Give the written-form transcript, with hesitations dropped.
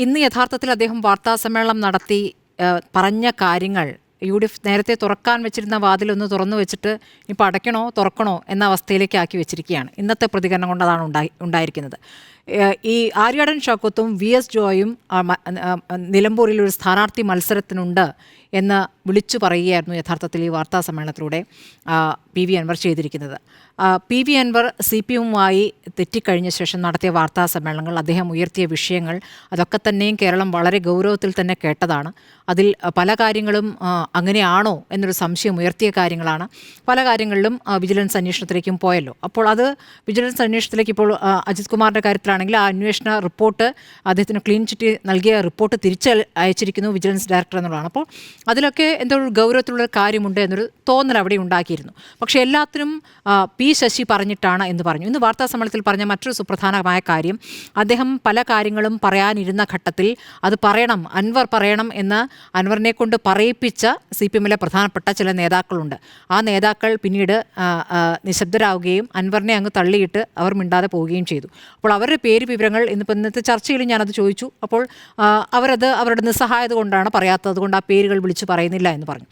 ഇന്ന് യഥാർത്ഥത്തിൽ അദ്ദേഹം വാർത്താസമ്മേളനം നടത്തി പറഞ്ഞ കാര്യങ്ങൾ UDF നേരത്തെ തുറക്കാൻ വെച്ചിരുന്ന വാതിലൊന്ന് തുറന്നു വെച്ചിട്ട് ഇപ്പോൾ അടയ്ക്കണോ തുറക്കണോ എന്ന അവസ്ഥയിലേക്ക് ആക്കി വെച്ചിരിക്കുകയാണ്. ഇന്നത്തെ പ്രതികരണം കൊണ്ട് അതാണ് ഉണ്ടായിരിക്കുന്നത്. ഈ ആര്യാടൻ ഷൗക്കത്തും VS ജോയും നിലമ്പൂരിൽ ഒരു സ്ഥാനാർത്ഥി മത്സരത്തിനുണ്ട് എന്ന് വിളിച്ചു പറയുകയായിരുന്നു യഥാർത്ഥത്തിൽ ഈ വാർത്താ സമ്മേളനത്തിലൂടെ PV അൻവർ ചെയ്തിരിക്കുന്നത്. PV അൻവർ CPM-മായി തെറ്റിക്കഴിഞ്ഞ ശേഷം നടത്തിയ വാർത്താ സമ്മേളനങ്ങൾ, അദ്ദേഹം ഉയർത്തിയ വിഷയങ്ങൾ, അതൊക്കെ തന്നെയും കേരളം വളരെ ഗൗരവത്തിൽ തന്നെ കേട്ടതാണ്. അതിൽ പല കാര്യങ്ങളും അങ്ങനെയാണോ എന്നൊരു സംശയം ഉയർത്തിയ കാര്യങ്ങളാണ്. പല കാര്യങ്ങളിലും വിജിലൻസ് അന്വേഷണത്തിലേക്കും പോയല്ലോ. അപ്പോൾ അത് വിജിലൻസ് അന്വേഷണത്തിലേക്ക് ഇപ്പോൾ അജിത് കുമാറിൻ്റെ കാര്യത്തിലാണെങ്കിൽ ആ അന്വേഷണ റിപ്പോർട്ട്, അദ്ദേഹത്തിന് ക്ലീൻ ചിറ്റ് നൽകിയ റിപ്പോർട്ട് അയച്ചിരിക്കുന്നു വിജിലൻസ് ഡയറക്ടർ എന്നുള്ളതാണ്. അപ്പോൾ അതിലൊക്കെ എന്തോ ഒരു ഗൗരവത്തിലുള്ള കാര്യമുണ്ട് എന്നൊരു തോന്നൽ അവിടെ ഉണ്ടാക്കിയിരുന്നു. പക്ഷേ എല്ലാത്തിനും P. ശശി പറഞ്ഞിട്ടാണ് എന്ന് പറഞ്ഞു. ഇന്ന് വാർത്താ സമ്മേളനത്തിൽ പറഞ്ഞ മറ്റൊരു സുപ്രധാനമായ കാര്യം, അദ്ദേഹം പല കാര്യങ്ങളും പറയാനിരുന്ന ഘട്ടത്തിൽ അത് പറയണം, അൻവർ പറയണം എന്ന് അൻവറിനെ കൊണ്ട് പറയിപ്പിച്ച CPM-ലെ പ്രധാനപ്പെട്ട ചില നേതാക്കളുണ്ട്. ആ നേതാക്കൾ പിന്നീട് നിശബ്ദരാകുകയും അൻവറിനെ അങ്ങ് തള്ളിയിട്ട് അവർ മിണ്ടാതെ പോവുകയും ചെയ്തു. അപ്പോൾ അവരുടെ പേര് വിവരങ്ങൾ ഇന്നത്തെ ചർച്ചയിൽ ഞാനത് ചോദിച്ചു. അപ്പോൾ അവരത് അവരുടെ നിസ്സഹായത കൊണ്ടാണ് പറയാത്തത് കൊണ്ട് ആ പേരുകൾ വിളിച്ചു പറയുന്നില്ല എന്ന് പറഞ്ഞു.